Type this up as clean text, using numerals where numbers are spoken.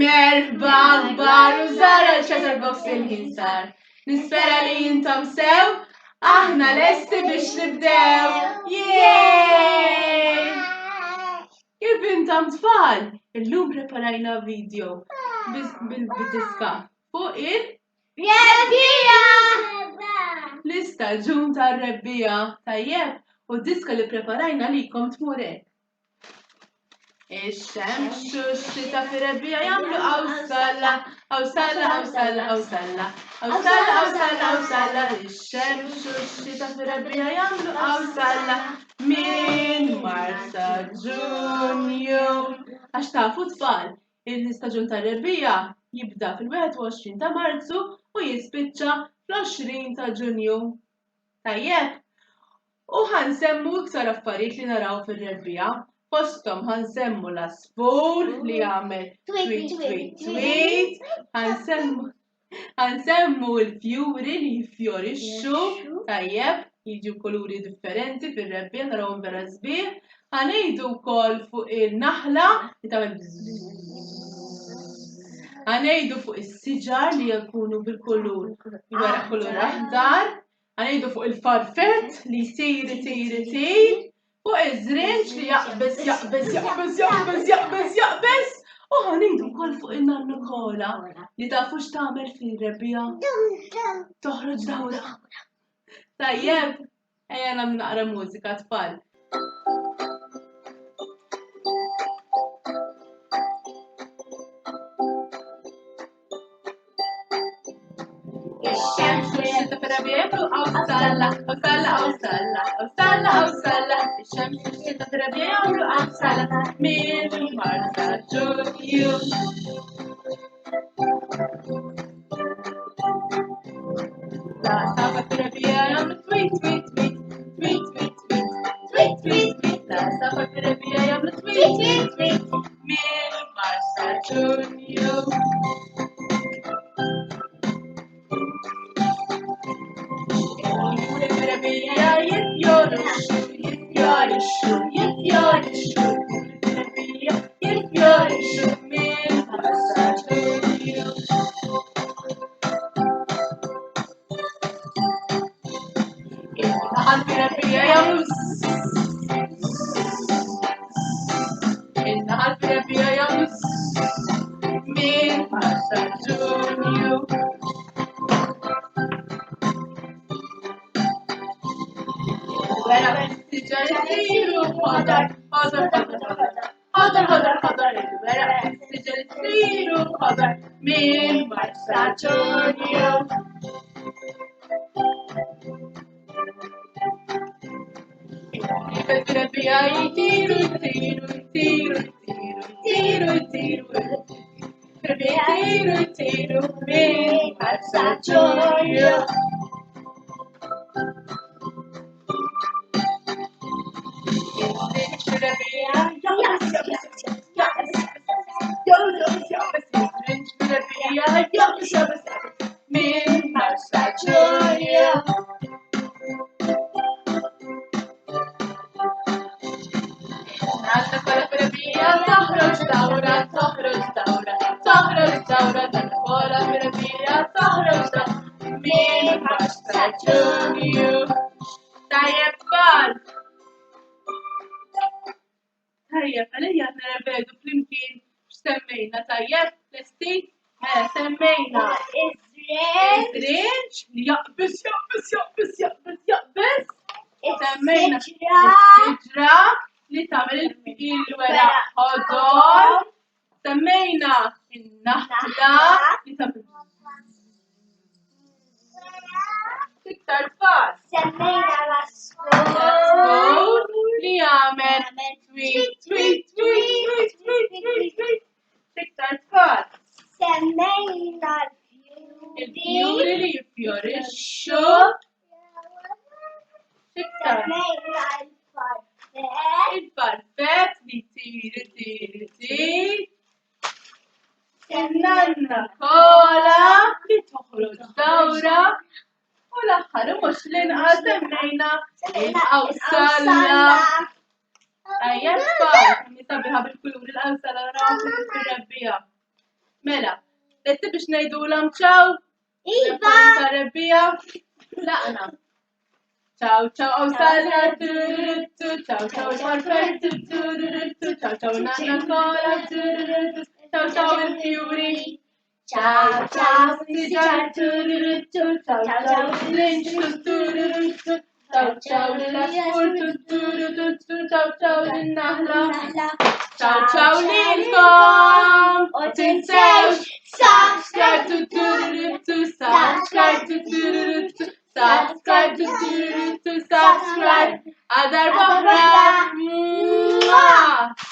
Merħba kbar u żara l-chatter box il-ħin sar. Nispera li jintom sew, aħna lesti biex nibdew. Yeeey! Kif intom tfal? Illum preparajna video bil-diska fuq Rebbija! l-istaġun tar-rebbija. Tajjeb, u d-diska li preparajna likom tmur hekk. Ix-xemx u x-xita fir-rebbija jagħmlu awsalla, awsalla, awsalla, awsalla, awsalla, awsalla, awsalla. Ix-xemx u x-xita fir-rebbija jagħmlu awsalla minn Mart sa Ġunju. Għax tafu tfal, l-istaġun tar-rebbija jibda fil-21 ta' Marzu u jispiċċa fl-20 ta' Ġunju. Tajjeb, u ħansemmu iktar affarijiet li naraw fir-rebbija. Fosthom ħansemmu l-asfur li jagħmel tweet tweet tweet, ħansemmu l-fjuri li jiffjorixxu, tajjeb, jiġu koluri differenti fir-rebbija narawhom vera sbieħ, ħanejdu wkoll fuq il-naħla li tagħmel ħanejdu fuq is-siġar li jkunu bil-kulur wara kulur aħdar, ħanejdu fuq il-farfett li jsir itir fuq iż-żrinġ li jaqbes, jaqbes, jaqbes, jaqbes, jaqbes, jaqbes, u ħanejdu wkoll fuq in-nanna Kola li tafu x'tagħmel fir-rebbija. Toħroġ dawra. Tajjeb, ejja nagħmlu naqra mużika tfal. Ix-xemx u x-xita fir-rebbija jagħmlu awsalla, awsalla, awsalla, awsalla, awsalla. Ix-xemx u x-xita fir-rebbija jagħmlu awsalla minn Mart sa Ġunju. L-għasafar fir-rebbija jagħmlu tweet tweet tweet, tweet tweet tweet, tweet tweet tweet. L-għasafar fir-rebbija jagħmlu tweet tweet tweet minn Mart sa Ġunju. Il-fjuri fir-rebbija jiffjorixxu, jiffjorixxu, jiffjorixxu. Il-fir-rebbija jiffjorixxu minn Mart sa Ġunju. Il-naħal fir-rebbija jagħmlu il-naħal fir-rebbija jagħmlu minn Mart sa Ġunju. Vera siġar isiru ħodar, ħodar, ħodar, ħodar, ħodar, ħodar, ħodar. Vera siġar isiru ħodar minn Mart sa Ġunju. Il-nifel fir-rebbija jtiru, jtiru, jtiru, jtiru, jtiru, jtiru. Fir-rebbija jtiru, jtiru minn Mart sa Ġunju. Il-żrinġ fir-rebbija jaqbes, jaqbes, jaqbes, jaqbes, jaqbes, il-żrinġ fir-rebbija jaqbes, jaqbes, jaqbes minn Mart sa Ġunju. Nanna Kola fir-rebbija toħroġ dawra, toħroġ dawra, toħroġ dawra. Nanna Kola fir-rebbija toħroġ dawra minn Mart sa Ġunju. Tajjeb tfal. Tajjeb, għalija nirrevedu flimkien x'semmejna. Tajjeb, lesti? Mela semmejna iż-żrinġ li jaqbes, jaqbes, jaqbes, jaqbes, jaqbes. Semmejna is-siġra li tagħmel il-weraq ħodor. Semmejna in-naħla li tagħmel iktar tfal. Semmejna l-asfur L-asfur li jagħmel tweet tweet tweet tweet tweet tweet tweet. Iktar tfal. Semmejna Il-fjuri li jiffjorixxu. Iktar. Semmejna l-farfett. Il-farfett li jtir, itir, itir. Semmejna Kola li toħroġ dawra. U l-aħħar mhux l-inqas semmejna il-awsalla. Tajjeb tfal, nisabiħa bil-kuluri l-awsalla naraw fir-rebbija. Mela, letti biex ngħidulhom ciao. Iva! Rebbija. Laqna. Ciao ciao Awsalla, tururuttu, ciao ciao il-farfettu, tururuttu, ciao ciao nanna Kola, tururuttu, ciao ciao il-fjuri. Ciao ciao siġar, tururuttu, ciao ciao il-linċu, tururuttu, ciao ciao l-asfurtu, tururuttu, ciao ciao l-naħla. Ciao ciao lilkom! U tinsewx